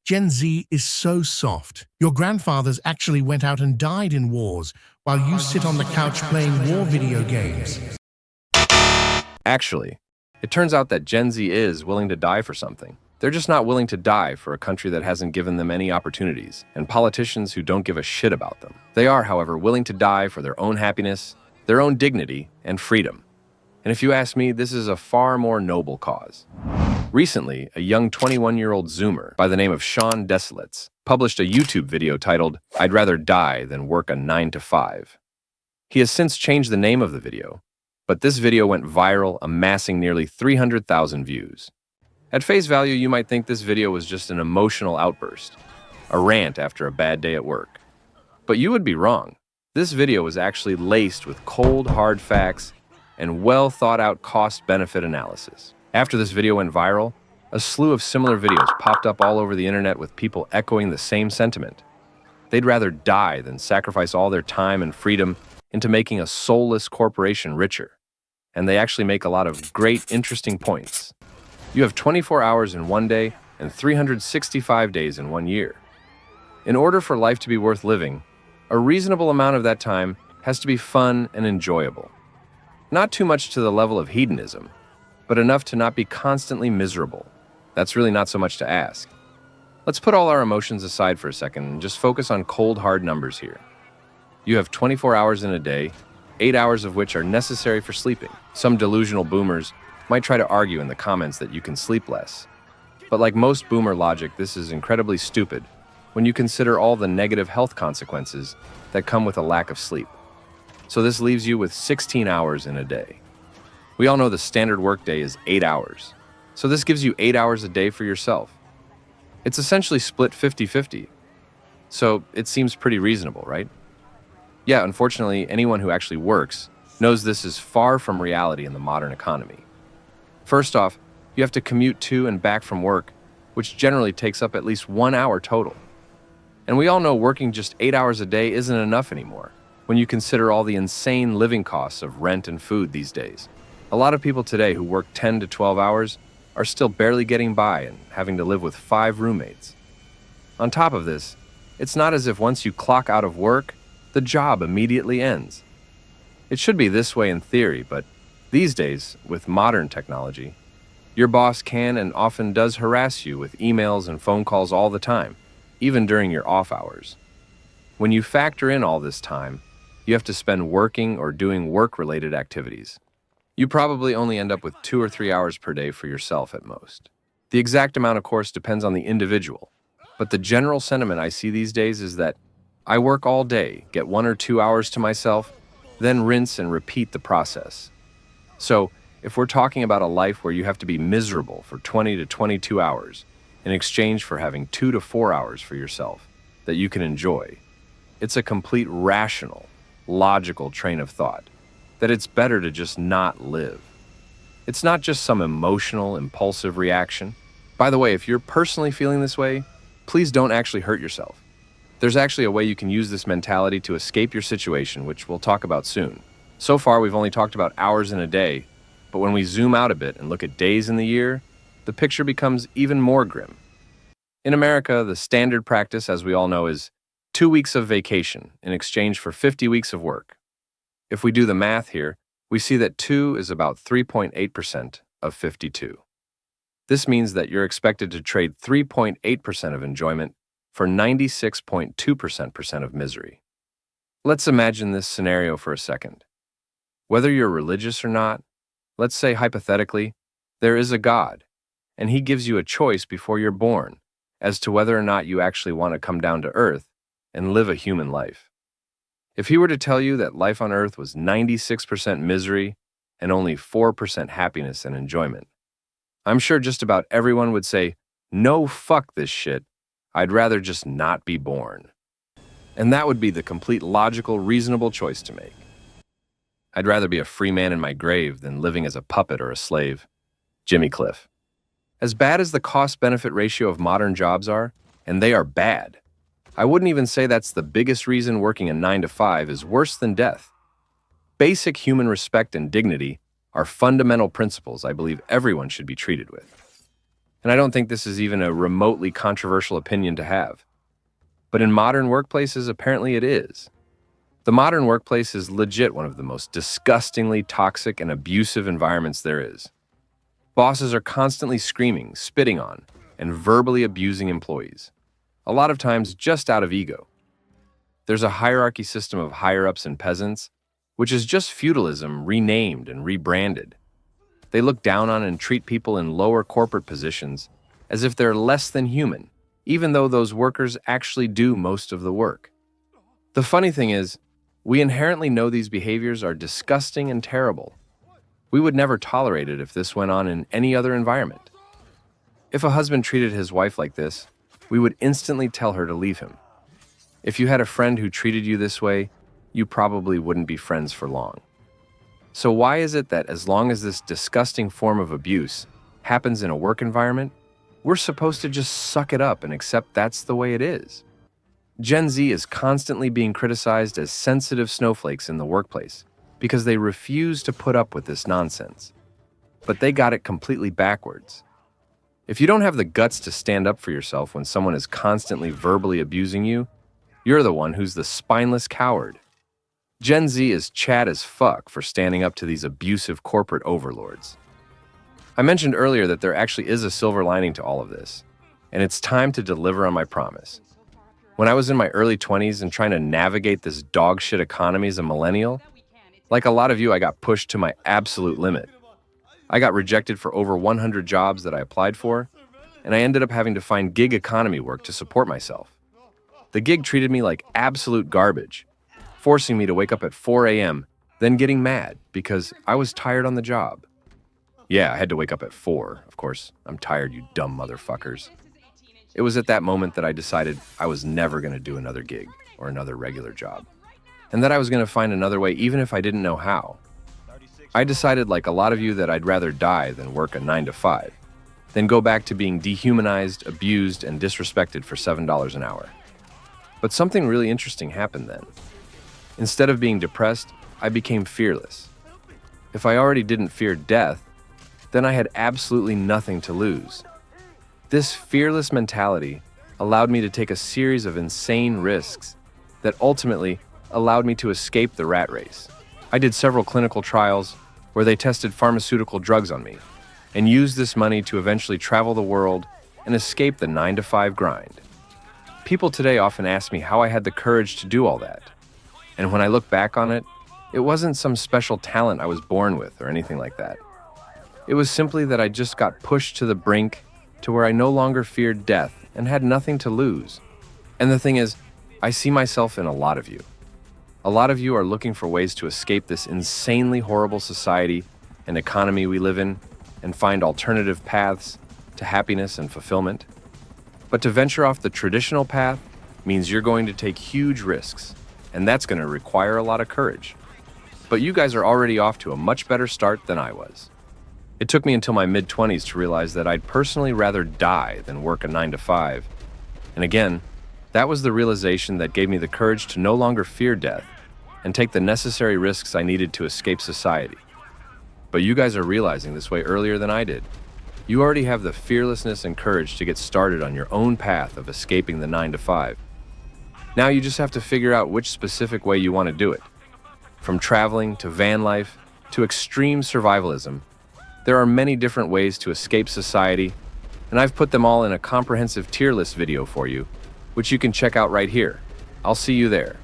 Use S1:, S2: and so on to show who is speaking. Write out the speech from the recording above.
S1: Gen Z is so soft. Your grandfathers actually went out and died in wars while you sit on the couch playing war video games.
S2: Actually, it turns out that Gen Z is willing to die for something. They're just not willing to die for a country that hasn't given them any opportunities and politicians who don't give a shit about them. They are, however, willing to die for their own happiness, their own dignity, and freedom. And if you ask me, this is a far more noble cause. Recently, a young 21-year-old Zoomer by the name of Sean Desolitz published a YouTube video titled, "I'd rather die than work a 9 to 5." He has since changed the name of the video, but this video went viral, amassing nearly 300,000 views. At face value, you might think this video was just an emotional outburst, a rant after a bad day at work. But you would be wrong. This video was actually laced with cold, hard facts and well-thought-out cost-benefit analysis. After this video went viral, a slew of similar videos popped up all over the internet with people echoing the same sentiment. They'd rather die than sacrifice all their time and freedom into making a soulless corporation richer. And they actually make a lot of great, interesting points. You have 24 hours in one day and 365 days in 1 year. In order for life to be worth living, a reasonable amount of that time has to be fun and enjoyable. Not too much to the level of hedonism, but enough to not be constantly miserable. That's really not so much to ask. Let's put all our emotions aside for a second and just focus on cold, hard numbers here. You have 24 hours in a day, 8 hours of which are necessary for sleeping. Some delusional boomers might try to argue in the comments that you can sleep less. But like most boomer logic, this is incredibly stupid when you consider all the negative health consequences that come with a lack of sleep. So this leaves you with 16 hours in a day. We all know the standard workday is 8 hours. So this gives you 8 hours a day for yourself. It's essentially split 50-50. So it seems pretty reasonable, right? Yeah, unfortunately, anyone who actually works knows this is far from reality in the modern economy. First off, you have to commute to and back from work, which generally takes up at least 1 hour total. And we all know working just 8 hours a day isn't enough anymore when you consider all the insane living costs of rent and food these days. A lot of people today who work 10 to 12 hours are still barely getting by and having to live with 5 roommates. On top of this, it's not as if once you clock out of work, the job immediately ends. It should be this way in theory, but these days, with modern technology, your boss can and often does harass you with emails and phone calls all the time, even during your off hours. When you factor in all this time, you have to spend working or doing work-related activities. You probably only end up with 2 or 3 hours per day for yourself at most. The exact amount, of course, depends on the individual, but the general sentiment I see these days is that I work all day, get 1 or 2 hours to myself, then rinse and repeat the process. So, if we're talking about a life where you have to be miserable for 20 to 22 hours in exchange for having 2 to 4 hours for yourself that you can enjoy, it's a complete rational, logical train of thought that it's better to just not live. It's not just some emotional, impulsive reaction. By the way, if you're personally feeling this way, please don't actually hurt yourself. There's actually a way you can use this mentality to escape your situation, which we'll talk about soon. So far, we've only talked about hours in a day, but when we zoom out a bit and look at days in the year, the picture becomes even more grim. In America, the standard practice, as we all know, is 2 weeks of vacation in exchange for 50 weeks of work. If we do the math here, we see that 2 is about 3.8% of 52. This means that you're expected to trade 3.8% of enjoyment for 96.2% of misery. Let's imagine this scenario for a second. Whether you're religious or not, let's say hypothetically, there is a God, and he gives you a choice before you're born as to whether or not you actually want to come down to earth and live a human life. If he were to tell you that life on earth was 96% misery and only 4% happiness and enjoyment, I'm sure just about everyone would say, "No, fuck this shit. I'd rather just not be born." And that would be the complete logical, reasonable choice to make. I'd rather be a free man in my grave than living as a puppet or a slave. Jimmy Cliff. As bad as the cost-benefit ratio of modern jobs are, and they are bad, I wouldn't even say that's the biggest reason working a 9 to 5 is worse than death. Basic human respect and dignity are fundamental principles I believe everyone should be treated with. And I don't think this is even a remotely controversial opinion to have. But in modern workplaces, apparently it is. The modern workplace is legit one of the most disgustingly toxic and abusive environments there is. Bosses are constantly screaming, spitting on, and verbally abusing employees, a lot of times just out of ego. There's a hierarchy system of higher-ups and peasants, which is just feudalism renamed and rebranded. They look down on and treat people in lower corporate positions as if they're less than human, even though those workers actually do most of the work. The funny thing is, we inherently know these behaviors are disgusting and terrible. We would never tolerate it if this went on in any other environment. If a husband treated his wife like this, we would instantly tell her to leave him. If you had a friend who treated you this way, you probably wouldn't be friends for long. So why is it that as long as this disgusting form of abuse happens in a work environment, we're supposed to just suck it up and accept that's the way it is? Gen Z is constantly being criticized as sensitive snowflakes in the workplace because they refuse to put up with this nonsense. But they got it completely backwards. If you don't have the guts to stand up for yourself when someone is constantly verbally abusing you, you're the one who's the spineless coward. Gen Z is Chad as fuck for standing up to these abusive corporate overlords. I mentioned earlier that there actually is a silver lining to all of this, and it's time to deliver on my promise. When I was in my early 20s and trying to navigate this dog shit economy as a millennial, like a lot of you, I got pushed to my absolute limit. I got rejected for over 100 jobs that I applied for, and I ended up having to find gig economy work to support myself. The gig treated me like absolute garbage, forcing me to wake up at 4 a.m., then getting mad because I was tired on the job. Yeah, I had to wake up at 4, of course. I'm tired, you dumb motherfuckers. It was at that moment that I decided I was never going to do another gig or another regular job, and that I was going to find another way even if I didn't know how. I decided, like a lot of you, that I'd rather die than work a 9 to 5, then go back to being dehumanized, abused, and disrespected for $7 an hour. But something really interesting happened then. Instead of being depressed, I became fearless. If I already didn't fear death, then I had absolutely nothing to lose. This fearless mentality allowed me to take a series of insane risks that ultimately allowed me to escape the rat race. I did several clinical trials where they tested pharmaceutical drugs on me and used this money to eventually travel the world and escape the 9 to 5 grind. People today often ask me how I had the courage to do all that. And when I look back on it, it wasn't some special talent I was born with or anything like that. It was simply that I just got pushed to the brink to where I no longer feared death and had nothing to lose. And the thing is, I see myself in a lot of you. A lot of you are looking for ways to escape this insanely horrible society and economy we live in and find alternative paths to happiness and fulfillment. But to venture off the traditional path means you're going to take huge risks, and that's going to require a lot of courage. But you guys are already off to a much better start than I was. It took me until my mid-20s to realize that I'd personally rather die than work a 9 to 5. And again, that was the realization that gave me the courage to no longer fear death and take the necessary risks I needed to escape society. But you guys are realizing this way earlier than I did. You already have the fearlessness and courage to get started on your own path of escaping the 9 to 5. Now you just have to figure out which specific way you want to do it. From traveling to van life to extreme survivalism, there are many different ways to escape society, and I've put them all in a comprehensive tier list video for you, which you can check out right here. I'll see you there.